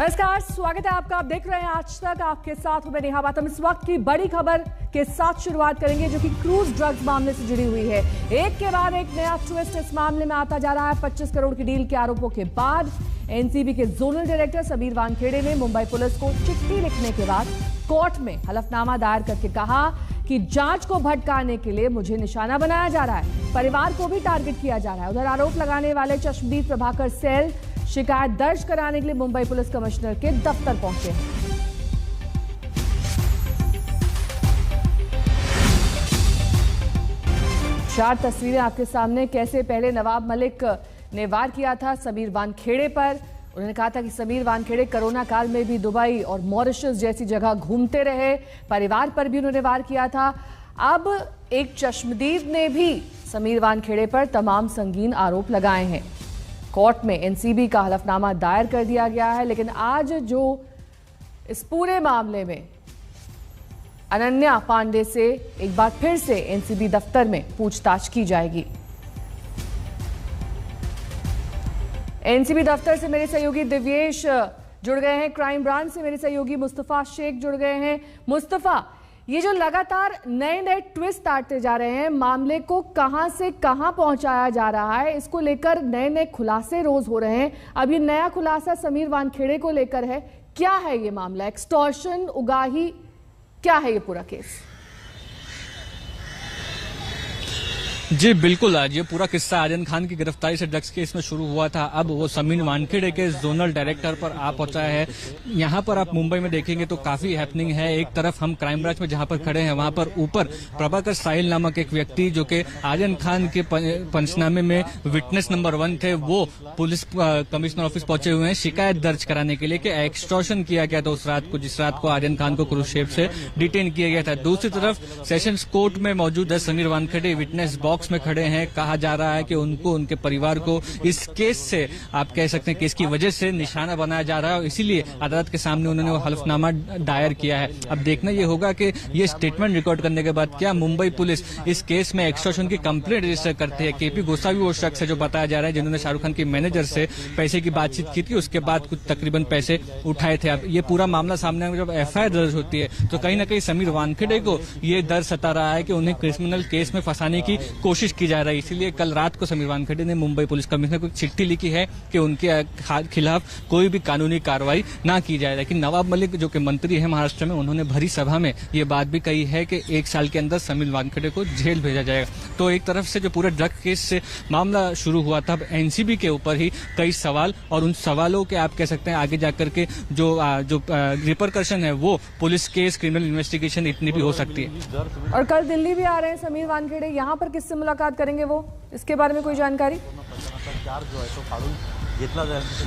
नमस्कार, स्वागत है आपका। आप देख रहे हैं आज तक, आपके साथ हूं मैं नेहा बातम। इस वक्त की बड़ी खबर के साथ शुरुआत करेंगे जो कि क्रूज ड्रग्स मामले से जुड़ी हुई है। एक के बाद एक नया ट्विस्ट इस मामले में आता जा रहा है। 25 करोड़ की डील के आरोपों के बाद एनसीबी के जोनल डायरेक्टर समीर वानखेड़े ने मुंबई पुलिस को चिट्ठी लिखने के बाद कोर्ट में हलफनामा दायर करके कहा कि जांच को भटकाने के लिए मुझे निशाना बनाया जा रहा है, परिवार को भी टारगेट किया जा रहा है। उधर आरोप लगाने वाले चश्मदीद प्रभाकर सेल शिकायत दर्ज कराने के लिए मुंबई पुलिस कमिश्नर के दफ्तर पहुंचे हैं। चार तस्वीरें आपके सामने। कैसे पहले नवाब मलिक ने वार किया था समीर वानखेड़े पर। उन्होंने कहा था कि समीर वानखेड़े कोरोना काल में भी दुबई और मॉरिशस जैसी जगह घूमते रहे, परिवार पर भी उन्होंने वार किया था। अब एक चश्मदीद ने भी समीर वानखेड़े पर तमाम संगीन आरोप लगाए हैं। कोर्ट में एनसीबी का हलफनामा दायर कर दिया गया है, लेकिन आज जो इस पूरे मामले में अनन्या पांडे से एक बार फिर से एनसीबी दफ्तर में पूछताछ की जाएगी। एनसीबी दफ्तर से मेरे सहयोगी दिव्येश जुड़ गए हैं, क्राइम ब्रांच से मेरे सहयोगी मुस्तफा शेख जुड़ गए हैं। मुस्तफा, ये जो लगातार नए नए ट्विस्ट आते जा रहे हैं, मामले को कहां से कहां पहुंचाया जा रहा है, इसको लेकर नए नए खुलासे रोज हो रहे हैं। अब ये नया खुलासा समीर वानखेड़े को लेकर है। क्या है ये मामला? एक्सटॉर्शन, उगाही, क्या है ये पूरा केस? जी बिल्कुल, आज ये पूरा किस्सा आर्यन खान की गिरफ्तारी से ड्रग्स केस में शुरू हुआ था। अब वो समीर वानखेड़े के जोनल डायरेक्टर पर आ पहुंचा है। यहाँ पर आप मुंबई में देखेंगे तो काफी हैपनिंग है। एक तरफ हम क्राइम ब्रांच में जहां पर खड़े हैं, वहां पर ऊपर प्रभाकर साहिल नामक एक व्यक्ति जो कि आर्यन खान के पंचनामे में विटनेस नंबर 1 थे, वो पुलिस कमिश्नर ऑफिस पहुंचे हुए हैं शिकायत दर्ज कराने के लिए कि एक्सटॉर्शन किया गया था उस रात को, जिस रात को आर्यन खान को क्रूशेप से डिटेन किया गया था। दूसरी तरफ सेशंस कोर्ट में मौजूद है समीर वानखेड़े, विटनेस बॉक्स में खड़े हैं। कहा जा रहा है कि उनको, उनके परिवार को इस केस से, आप कह सकते हैं केस की वजह से निशाना बनाया जा रहा है और इसीलिए अदालत के सामने उन्होंने वो हलफनामा दायर किया है। अब देखना ये होगा कि ये स्टेटमेंट रिकॉर्ड करने के बाद क्या मुंबई पुलिस इस केस में एक्सटॉर्शन की कंप्लेंट रजिस्टर करती है। केपी गोसावी वो शख्स है जो बताया जा रहा है जिन्होंने शाहरुख खान के मैनेजर से पैसे की बातचीत की थी, उसके बाद कुछ तकरीबन पैसे उठाए थे। अब ये पूरा मामला सामने जब एफआईआर दर्ज होती है तो कहीं ना कहीं समीर वानखेड़े को ये डर सता रहा है कि उन्हें क्रिमिनल केस में फंसाने की कोशिश की जा रही है। इसीलिए कल रात को समीर वानखेड़े ने मुंबई पुलिस कमिश्नर को चिट्ठी लिखी है कि उनके खिलाफ कोई भी कानूनी कार्रवाई ना की जाए। लेकिन नवाब मलिक जो कि मंत्री है महाराष्ट्र में, उन्होंने भरी सभा में ये बात भी कही है कि 1 साल के अंदर समीर वानखेड़े को जेल भेजा जाएगा। तो एक तरफ से जो पूरे ड्रग केस से मामला शुरू हुआ था, अब एनसीबी के ऊपर ही कई सवाल, और उन सवालों के आप कह सकते हैं आगे जाकर के जो रिपरकशन है वो पुलिस केस, क्रिमिनल इन्वेस्टिगेशन इतनी भी हो सकती है। और कल दिल्ली भी आ रहे हैं समीर वानखेड़े, यहाँ पर किससे मुलाकात करेंगे वो, इसके बारे में कोई जानकारी?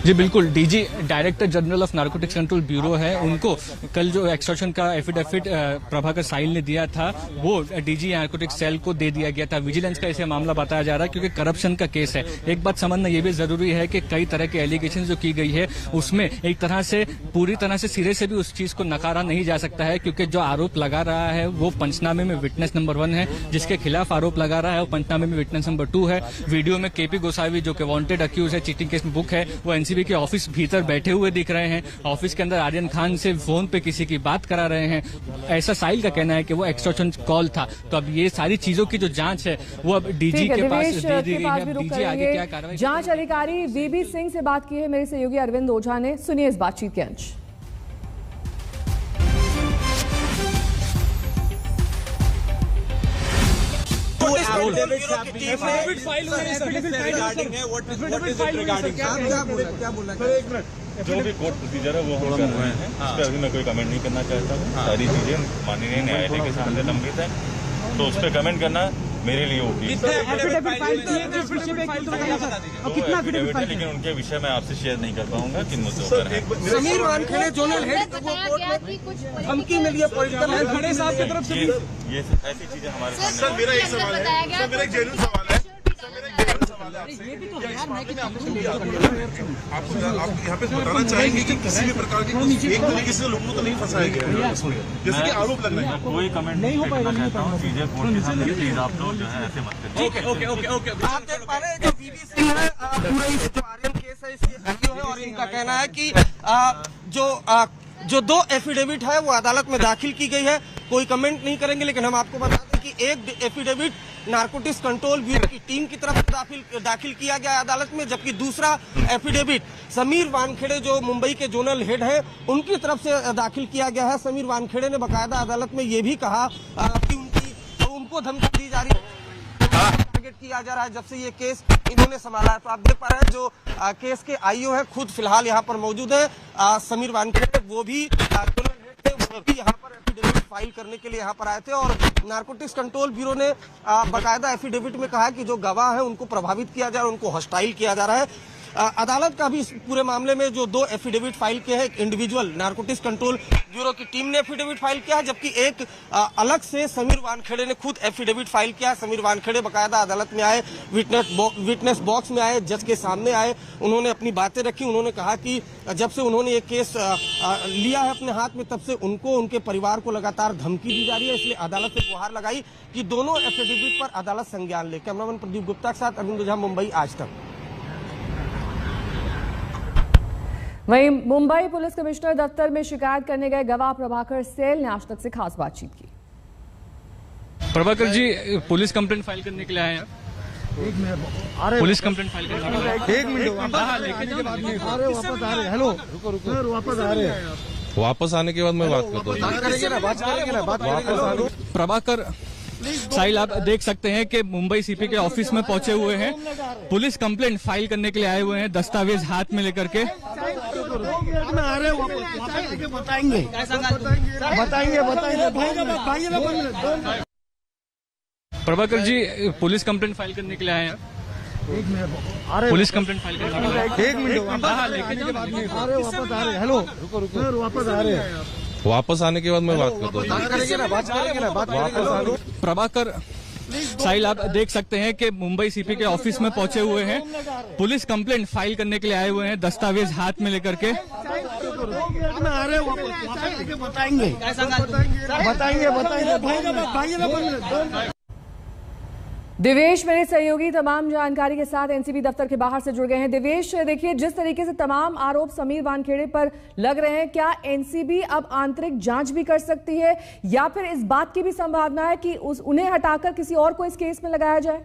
जी बिल्कुल, DG director general of narcotics control bureau है, उनको कल जो एक्सटॉर्शन का एफिडेविट प्रभाकर साहिल ने दिया था वो डीजी नारकोटिक्स सेल को दे दिया गया था। विजिलेंस का इसे मामला बताया जा रहा है क्योंकि करप्शन का केस है। एक बात समझना ये भी जरूरी है कि कई तरह के एलिगेशन जो की गई है उसमें एक तरह से पूरी तरह से सिरे से भी उस चीज को नकारा नहीं जा सकता है, क्योंकि जो आरोप लगा रहा है वो पंचनामे में विटनेस नंबर 1 है, जिसके खिलाफ आरोप लगा रहा है वो पंचनामे में विटनेस नंबर 2 है। वीडियो में केपी गोसावी जो कि वांटेड अक्यूज है, चीटिंग केस में बुक है, वो एनसीबी के ऑफिस भीतर बैठे हुए दिख रहे हैं। ऑफिस के अंदर आर्यन खान से फोन पे किसी की बात करा रहे हैं। ऐसा साहिल का कहना है कि वो एक्सटॉर्शन कॉल था। तो अब ये सारी चीजों की जो जांच है वो अब डीजी के पास दे दी गई है। डीजी आगे क्या कार्रवाई? जांच अधिकारी वीबी सिंह से बात की है मेरे सहयोगी अरविंद ओझा ने। सुनिए इस बातचीत के अंश। जो भी कोर्ट प्रोसीजर है वो हम कर रहे हैं, इस पर अभी मैं कोई कमेंट नहीं करना चाहता हूँ। सारी चीजें माननीय न्यायालय के सामने लंबित है, तो उस पर कमेंट करना मेरे लिए होगी। लेकिन उनके विषय में आपसे शेयर नहीं कर पाऊंगा किन मुद्दों पर है। समीर वानखेड़े जोनल हेड को कोर्ट में धमकी मिली है पॉलिटिकल हेड साहब की तरफ से। ये ऐसी चीजें हमारे सामने। सर मेरा एक सवाल है, मेरा एक जेन्युइन सवाल है। आपको यहाँ पे बताना चाहेंगे कि किसी भी प्रकार की एक तरीके से लोगों को तो नहीं फंसाया गया है, जैसे कि आरोप लग रहे हैं। कोई कमेंट नहीं करना चाहता हूँ, चीजें कोर्ट के सामने प्लीज आप लोग जो है ऐसे मत करिए। ओके। आप देख पा रहे हैं जो वीबी सिंह है, पूरे इस जो आर्यन केस है इसके वीडियो है, और इनका कहना है कि जो 2 एफिडेविट है वो अदालत में दाखिल की गई है। कोई कमेंट नहीं करेंगे, लेकिन हम आपको बता दें कि एक एफिडेविट नारकोटिक्स कंट्रोल ब्यूरो की टीम की तरफ दाखिल किया गया है अदालत में, जबकि दूसरा एफिडेविट समीर वानखेड़े जो मुंबई के जोनल हेड है उनकी तरफ से दाखिल किया गया है। समीर वानखेड़े ने बकायदा अदालत में ये भी कहा कि उनको धमकी दी जा रही है, टारगेट किया जा रहा है जब से ये केस इन्होंने संभाला है। तो आप देख पा रहे हैं जो केस के आईओ है खुद फिलहाल यहाँ पर मौजूद है। समीर वानखेड़े वो भी यहाँ पर एफिडेविट फाइल करने के लिए यहाँ पर आए थे और नारकोटिक्स कंट्रोल ब्यूरो ने बकायदा एफिडेविट में कहा कि जो गवाह है उनको प्रभावित किया जा रहा है, उनको हॉस्टाइल किया जा रहा है। अदालत का भी इस पूरे मामले में जो 2 एफिडेविट फाइल किए हैं, एक इंडिविजुअल नारकोटिक्स कंट्रोल ब्यूरो की टीम ने एफिडेविट फाइल किया है, जबकि एक अलग से समीर वानखेड़े ने खुद एफिडेविट फाइल किया है। समीर वानखेड़े बकायदा अदालत में आए, विटनेस बॉक्स में आए, जज के सामने आए, उन्होंने अपनी बातें रखी। उन्होंने कहा कि जब से उन्होंने ये केस लिया है अपने हाथ में तब से उनको, उनके परिवार को लगातार धमकी दी जा रही है, इसलिए अदालत से गुहार लगाई कि दोनों एफिडेविट पर अदालत संज्ञान ले। कैमरामैन प्रदीप गुप्ता के साथ अरविंद ओझा, मुंबई, आज तक। वहीं मुंबई पुलिस कमिश्नर दफ्तर में शिकायत करने गए गवाह प्रभाकर सेल ने आज तक से खास बातचीत की। Prabhakar ji, police complaint file करने के लिए आए हैं। पुलिस कंप्लेंट फाइल करने के लिए 1 मिनट वापस आ रहे। हेलो, रुको वापस आ रहे हैं। वापस आने के बाद मैं बात करता हूँ। प्रभाकर साहिल, आप देख सकते हैं कि मुंबई सीपी के ऑफिस में पहुंचे हुए हैं, पुलिस कंप्लेंट फाइल करने के लिए आए हुए हैं, दस्तावेज हाथ में लेकर के। Prabhakar ji, police complaint file करने के लिए आए हैं। पुलिस कंप्लेंट फाइल करने के लिए 1 मिनट वापस आ रहे। हेलो, रुको वापस आ रहे हैं। वापस आने के बाद मैं बात करता हूँ। प्रभाकर साहिल, आप देख सकते हैं कि मुंबई सीपी के ऑफिस में पहुंचे हुए हैं, पुलिस कंप्लेंट फाइल करने के लिए आए हुए हैं, दस्तावेज हाथ में लेकर के। दिवेश मेरे सहयोगी तमाम जानकारी के साथ एनसीबी दफ्तर के बाहर से जुड़ गए हैं। दिवेश, देखिए जिस तरीके से तमाम आरोप समीर वानखेड़े पर लग रहे हैं, क्या एनसीबी अब आंतरिक जांच भी कर सकती है या फिर इस बात की भी संभावना है कि उन्हें हटाकर किसी और को इस केस में लगाया जाए?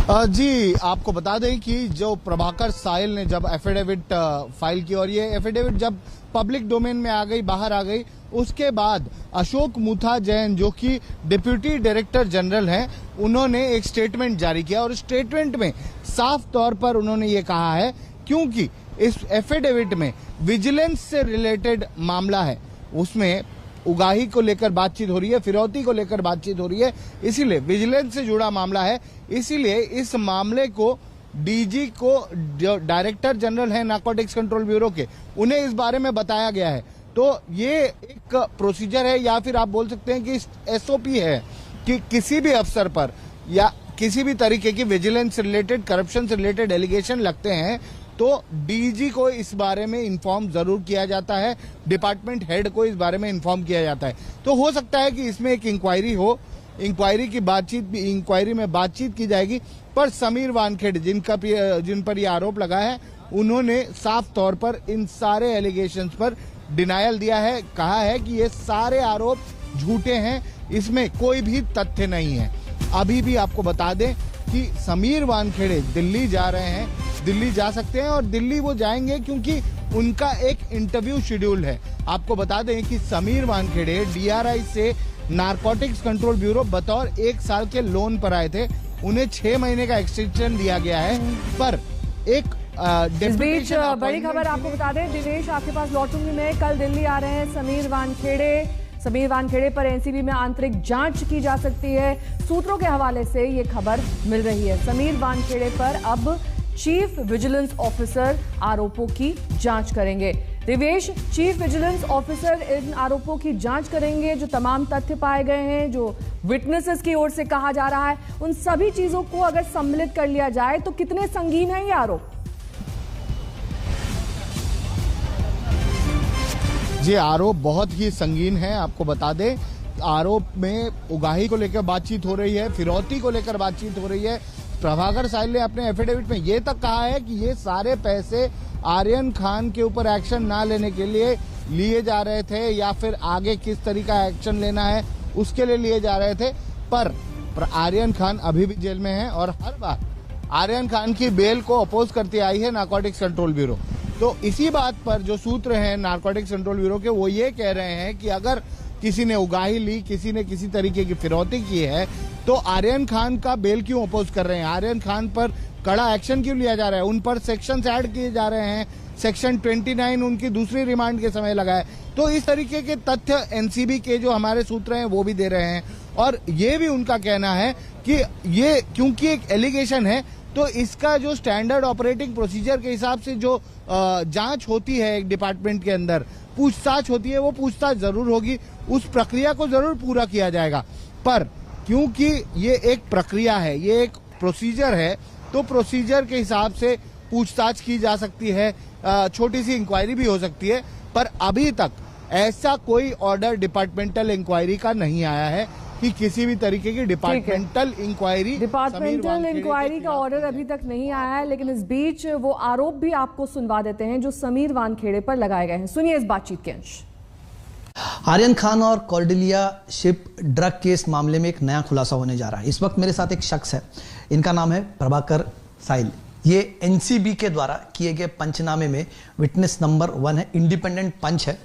जी, आपको बता दें कि जो प्रभाकर साहिल ने जब एफिडेविट फाइल की और ये एफिडेविट जब पब्लिक डोमेन में आ गई, बाहर आ गई, उसके बाद अशोक मुथा जैन जो कि डिप्यूटी डायरेक्टर जनरल हैं, उन्होंने एक स्टेटमेंट जारी किया और स्टेटमेंट में साफ तौर पर उन्होंने ये कहा है, क्योंकि इस एफिडेविट में विजिलेंस से रिलेटेड मामला है, उसमें उगाही को लेकर बातचीत हो रही है, फिरौती को लेकर बातचीत हो रही है, इसीलिए विजिलेंस से जुड़ा मामला है, इसीलिए इस मामले को डीजी को, जो डायरेक्टर जनरल है नारकोटिक्स कंट्रोल ब्यूरो के, उन्हें इस बारे में बताया गया है। तो ये एक प्रोसीजर है या फिर आप बोल सकते हैं कि एसओपी है कि किसी भी अफसर पर या किसी भी तरीके की विजिलेंस रिलेटेड, करप्शन से रिलेटेड एलिगेशन लगते हैं तो डीजी को इस बारे में इन्फॉर्म जरूर किया जाता है, डिपार्टमेंट हेड को इस बारे में इन्फॉर्म किया जाता है। तो हो सकता है कि इसमें एक इंक्वायरी हो, इंक्वायरी में बातचीत की जाएगी। पर समीर वानखेड़े जिन पर ये आरोप लगा है, उन्होंने साफ तौर पर इन सारे एलिगेशंस पर डिनायल दिया है, कहा है कि ये सारे आरोप झूठे हैं, इसमें कोई भी तथ्य नहीं है। अभी भी आपको बता दें कि समीर वानखेड़े दिल्ली जा रहे हैं, दिल्ली जा सकते हैं और दिल्ली वो जाएंगे क्योंकि उनका एक इंटरव्यू शेड्यूल है। आपको बता दें कि समीर वानखेड़े डीआरआई से नारकोटिक्स कंट्रोल ब्यूरो बतौर 1 साल के लोन पर आए थे, उन्हें 6 महीने का एक्सटेंशन दिया गया है। पर एक इस बीच बड़ी खबर आपको बता दें, दिवेश आपके पास लौटूंगी मैं, कल दिल्ली आ रहे हैं समीर वानखेड़े पर एनसीबी में आंतरिक जांच की जा सकती है। सूत्रों के हवाले से ये खबर मिल रही है। समीर वानखेड़े पर अब चीफ विजिलेंस ऑफिसर आरोपों की जांच करेंगे। Divesh, chief vigilance officer in आरोपों की जांच करेंगे, जो तमाम तथ्य पाए गए हैं, जो विटनेसेस की ओर से कहा जा रहा है, उन सभी चीजों को अगर सम्मिलित कर लिया जाए तो कितने संगीन है ये आरोप? ये आरोप बहुत ही संगीन है। आपको बता दें, आरोप में उगाही को लेकर बातचीत हो रही है, फिरौती को लेकर बातचीत हो रही है, प्रभाकर साहिल ने अपने एफिडेविट में ये तक कहा है कि ये सारे पैसे आर्यन खान के ऊपर एक्शन ना लेने के लिए लिए जा रहे थे या फिर आगे किस तरीके का एक्शन लेना है उसके लिए लिए जा रहे थे। पर आर्यन खान अभी भी जेल में है और हर बार आर्यन खान की बेल को अपोज करती आई है नारकोटिक्स कंट्रोल ब्यूरो। तो इसी बात पर जो सूत्र हैं नारकोटिक्स कंट्रोल ब्यूरो के, वो ये कह रहे हैं कि अगर किसी ने उगाही ली, किसी ने किसी तरीके की फिरौती की है, तो आर्यन खान का बेल क्यों अपोज कर रहे हैं, आर्यन खान पर कड़ा एक्शन क्यों लिया जा रहा है, उन पर सेक्शन ऐड किए जा रहे हैं, सेक्शन 29 उनकी दूसरी रिमांड के समय लगा है। तो इस तरीके के तथ्य एनसीबी के जो हमारे सूत्र हैं वो भी दे रहे हैं और ये भी उनका कहना है कि ये क्योंकि एक एलिगेशन है तो इसका जो स्टैंडर्ड ऑपरेटिंग प्रोसीजर के हिसाब से जो जांच होती है एक डिपार्टमेंट के अंदर, पूछताछ होती है, वो पूछताछ जरूर होगी, उस प्रक्रिया को जरूर पूरा किया जाएगा। पर क्योंकि ये एक प्रक्रिया है, ये एक प्रोसीजर है, तो प्रोसीजर के हिसाब से पूछताछ की जा सकती है, छोटी सी इंक्वायरी भी हो सकती है। पर अभी तक ऐसा कोई ऑर्डर डिपार्टमेंटल इंक्वायरी का नहीं आया है कि किसी भी तरीके की डिपार्टमेंटल इंक्वायरी का ऑर्डर अभी तक नहीं आया है। लेकिन इस बीच वो आरोप भी आपको सुनवा देते हैं जो समीर वानखेड़े पर लगाए गए हैं। सुनिए इस बातचीत के अंश। आर्यन खान और कॉर्डेलिया शिप ड्रग केस मामले में एक नया खुलासा होने जा रहा है। इस वक्त मेरे साथ एक शख्स है, इनका नाम है प्रभाकर साहिल। ये एनसीबी के द्वारा किए गए पंचनामे में विटनेस नंबर 1 है, इंडिपेंडेंट पंच है।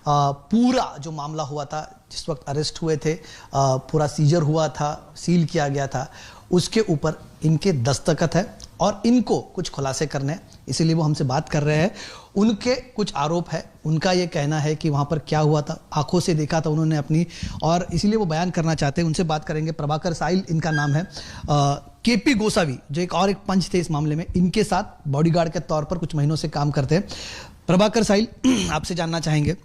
पूरा जो मामला हुआ था, जिस वक्त अरेस्ट हुए थे, पूरा सीजर हुआ था, सील किया गया था, उसके ऊपर इनके दस्तखत है और इनको कुछ खुलासे करने हैं, इसीलिए वो हमसे बात कर रहे हैं। उनके कुछ आरोप है, उनका ये कहना है कि वहाँ पर क्या हुआ था, आंखों से देखा था उन्होंने अपनी, और इसीलिए वो बयान करना चाहते हैं। उनसे बात करेंगे। प्रभाकर साहिल इनका नाम है। केपी गोसावी जो एक पंच थे इस मामले में, इनके साथ बॉडीगार्ड के तौर पर कुछ महीनों से काम करते हैं। प्रभाकर साहिल, आपसे जानना चाहेंगे,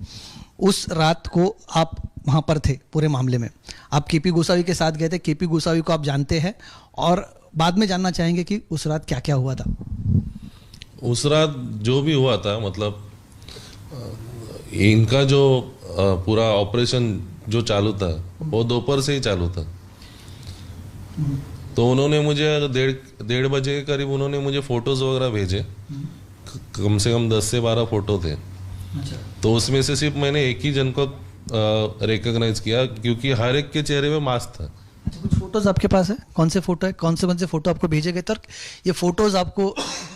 उस रात को आप वहाँ पर थे पूरे मामले में, आप केपी गोसावी के साथ गए थे, केपी गोसावी को आप जानते हैं, और बाद में जानना चाहेंगे कि उस रात क्या क्या हुआ था। उस रात जो भी हुआ था, मतलब इनका जो पूरा ऑपरेशन जो चालू था वो दोपहर से ही चालू था। तो उन्होंने मुझे 1:30 बजे के करीब उन्होंने मुझे फोटोज वगैरह भेजे, कम से कम 10 से 12 फोटो थे। अच्छा। तो उसमें से सिर्फ मैंने एक ही जन को रिकॉग्नाइज किया, क्योंकि हर एक के चेहरे पे मास्क था। अच्छा, कुछ फोटोज आपके पास है? कौन से फोटो है, कौन से फोटो आपको भेजे गए थे? ये फोटोज आपको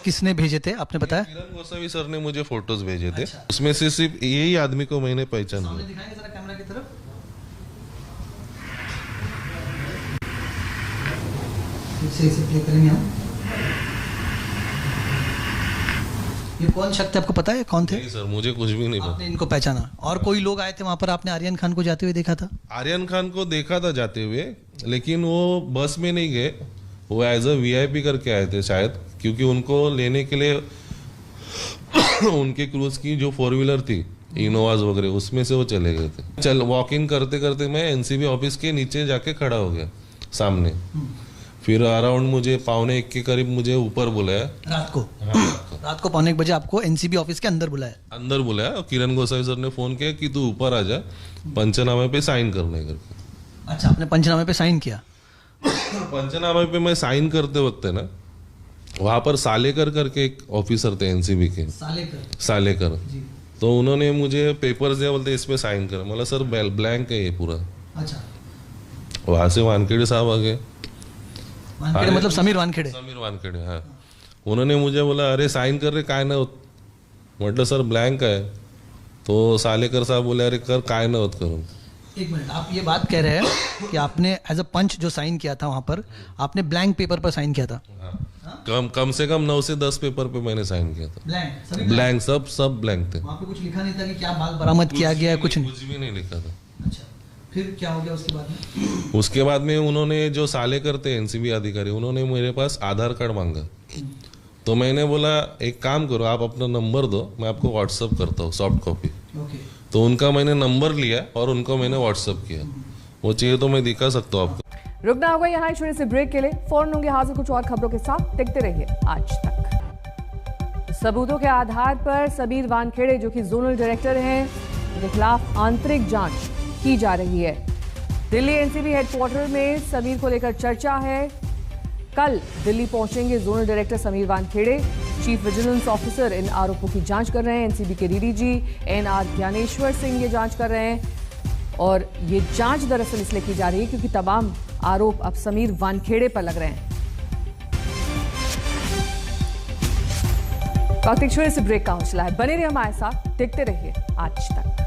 किसने भेजे थे, आपने बताया? किरण गोसावी सर ने मुझे फोटोज भेजे थे। अच्छा। उसमें से सिर्फ यही आदमी को मैंने पहचाना। दिखाएंगे जरा कैमरा की तरफ। इसे प्ले करेंगे हम। ये कौन शख्स है, आपको पता है कौन थे? नहीं सर, मुझे कुछ भी नहीं पता। आपने इनको पहचाना? और कोई लोग आए थे वहां पर, आपने आर्यन खान को जाते हुए देखा था? आर्यन खान को देखा था जाते हुए, लेकिन वो बस में नहीं गए, वो एज अ वीआईपी करके आए थे शायद, क्योंकि उनको लेने के लिए उनके क्रूज की जो 4 व्हीलर थी, इनोवाज वगैरह, उसमें से वो चले गए थे। वॉक इन करते करते मैं एनसीबी ऑफिस के नीचे जाके खड़ा हो गया सामने। फिर अराउंड मुझे 1:45 के करीब मुझे ऊपर बुलाया रात को। रात को 1:45 बजे आपको एनसीबी ऑफिस के अंदर बुलाया? और किरण गोसावी सर ने फोन किया कि तू ऊपर आ जा, पंचनामे पे साइन करने करके। अच्छा, आपने पंचनामे पे साइन किया? पंचनामे पे मैं साइन करते वक्त है ना, वहां पर सालेकर करके एक ऑफिसर थे एनसीबी के। सालेकर तो उन्होंने मुझे पेपर्स दिया, बोलते इस पे साइन कर। मतलब सर ब्लैंक है ये पूरा। अच्छा। वहां से वानखेड़े साहब आ गए। मतलब समीर वानखेड़े? हाँ। उन्होंने मुझे बोला, अरे साइन कर रहे काय ना होत, मतलब सर ब्लैंक है। तो सालेकर साहब बोले, अरे कर काय ना होत करूँ। एक मिनट, आप ये बात कह रहे हैं कि आपने एज अ पंच जो साइन किया था वहां पर, आपने ब्लैंक पेपर पर साइन किया था? हाँ। कम से कम 9 से 10 पेपर पे मैंने साइन किया था। ब्लैंक सब ब्लैंक थे। वहाँ पे कुछ लिखा नहीं था कि क्या माल बरामद किया गया है? कुछ भी नहीं लिखा था। अच्छा, फिर क्या हो गया उसके बाद में? उसके बाद में उन्होंने जो सालेकर थे एनसीबी अधिकारी, उन्होंने मेरे पास आधार कार्ड मांगा। तो मैंने बोला, एक काम करो, आप अपना नंबर दो, मैं आपको व्हाट्सअप करता हूँ सॉफ्ट कॉपी। तो उनका मैंने नंबर लिया और उनको मैंने व्हाट्सअप किया। वो चाहिए तो मैं दिखा सकता हूँ आपको। रुकना होगा यहाँ छोटे से ब्रेक के लिए। फौरन होंगे हाजिर कुछ और खबरों के साथ। देखते रहिए आज तक। सबूतों के आधार पर समीर वानखेड़े, जो कि जोनल डायरेक्टर हैं, उनके खिलाफ आंतरिक जांच की जा रही है। दिल्ली एनसीबी हेडक्वार्टर में समीर को लेकर चर्चा है। कल दिल्ली पहुंचेंगे zonal director Sameer Wankhede. Chief vigilance officer in आरोपों की जांच कर रहे हैं। एनसीबी के डीडीजी एनआर ज्ञानेश्वर सिंह ये जांच कर रहे हैं और ये जांच दरअसल इसलिए की जा रही है क्योंकि तमाम आरोप अब समीर वानखेड़े पर लग रहे हैं। वक्त एक छोटे से ब्रेक का हौसला है, बने रहिए हमारे साथ, देखते रहिए आज तक।